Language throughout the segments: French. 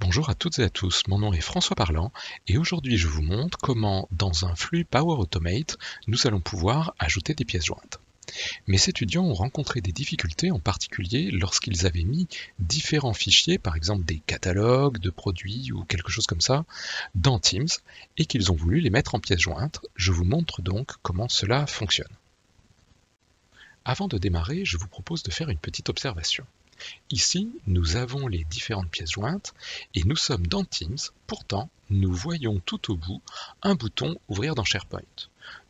Bonjour à toutes et à tous, mon nom est François Parlant et aujourd'hui je vous montre comment dans un flux Power Automate nous allons pouvoir ajouter des pièces jointes. Mes étudiants ont rencontré des difficultés en particulier lorsqu'ils avaient mis différents fichiers, par exemple des catalogues de produits ou quelque chose comme ça, dans Teams et qu'ils ont voulu les mettre en pièces jointes. Je vous montre donc comment cela fonctionne. Avant de démarrer, je vous propose de faire une petite observation. Ici, nous avons les différentes pièces jointes et nous sommes dans Teams. Pourtant, nous voyons tout au bout un bouton Ouvrir dans SharePoint.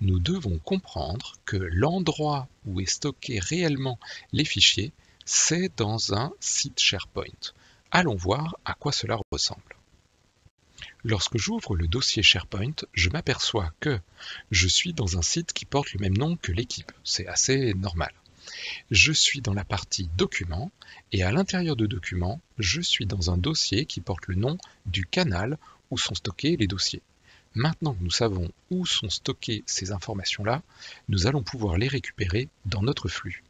Nous devons comprendre que l'endroit où est stocké réellement les fichiers, c'est dans un site SharePoint. Allons voir à quoi cela ressemble. Lorsque j'ouvre le dossier SharePoint, je m'aperçois que je suis dans un site qui porte le même nom que l'équipe. C'est assez normal. Je suis dans la partie Documents et à l'intérieur de Documents, je suis dans un dossier qui porte le nom du canal où sont stockés les dossiers. Maintenant que nous savons où sont stockées ces informations-là, nous allons pouvoir les récupérer dans notre flux.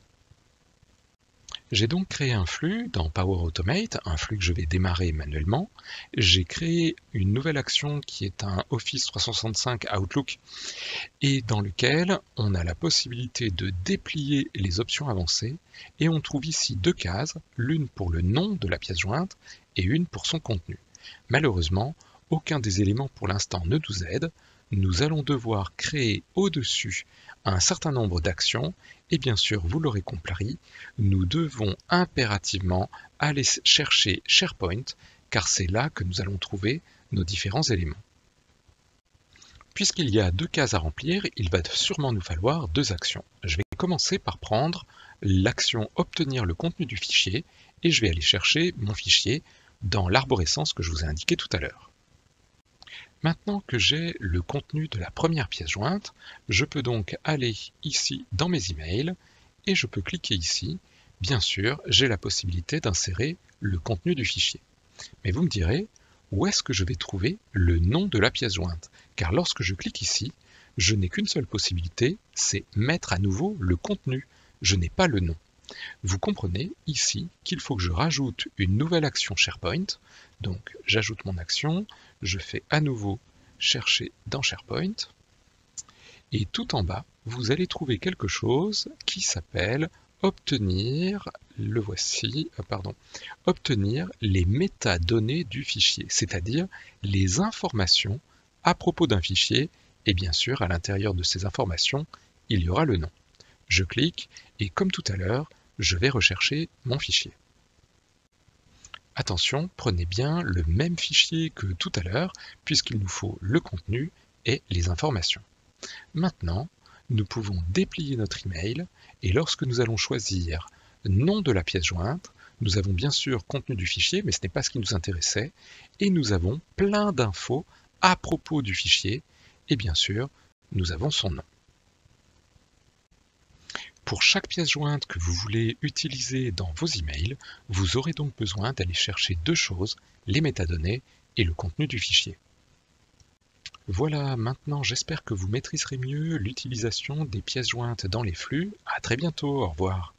J'ai donc créé un flux dans Power Automate, un flux que je vais démarrer manuellement. J'ai créé une nouvelle action qui est un Office 365 Outlook et dans lequel on a la possibilité de déplier les options avancées et on trouve ici deux cases, l'une pour le nom de la pièce jointe et une pour son contenu. Malheureusement, aucun des éléments pour l'instant ne nous aide. Nous allons devoir créer au-dessus un certain nombre d'actions et bien sûr, vous l'aurez compris, nous devons impérativement aller chercher SharePoint car c'est là que nous allons trouver nos différents éléments. Puisqu'il y a deux cases à remplir, il va sûrement nous falloir deux actions. Je vais commencer par prendre l'action obtenir le contenu du fichier et je vais aller chercher mon fichier dans l'arborescence que je vous ai indiqué tout à l'heure. Maintenant que j'ai le contenu de la première pièce jointe, je peux donc aller ici dans mes emails et je peux cliquer ici. Bien sûr, j'ai la possibilité d'insérer le contenu du fichier. Mais vous me direz, où est-ce que je vais trouver le nom de la pièce jointe? Car lorsque je clique ici, je n'ai qu'une seule possibilité, c'est mettre à nouveau le contenu. Je n'ai pas le nom. Vous comprenez ici qu'il faut que je rajoute une nouvelle action SharePoint. Donc j'ajoute mon action, je fais à nouveau chercher dans SharePoint. Et tout en bas, vous allez trouver quelque chose qui s'appelle obtenir, le voici, obtenir les métadonnées du fichier, c'est-à-dire les informations à propos d'un fichier, et bien sûr, à l'intérieur de ces informations, il y aura le nom. Je clique, et comme tout à l'heure, je vais rechercher mon fichier. Attention, prenez bien le même fichier que tout à l'heure, puisqu'il nous faut le contenu et les informations. Maintenant, nous pouvons déplier notre email et lorsque nous allons choisir nom de la pièce jointe, nous avons bien sûr contenu du fichier, mais ce n'est pas ce qui nous intéressait, et nous avons plein d'infos à propos du fichier, et bien sûr, nous avons son nom. Pour chaque pièce jointe que vous voulez utiliser dans vos emails, vous aurez donc besoin d'aller chercher deux choses, les métadonnées et le contenu du fichier. Voilà, maintenant j'espère que vous maîtriserez mieux l'utilisation des pièces jointes dans les flux. À très bientôt, au revoir.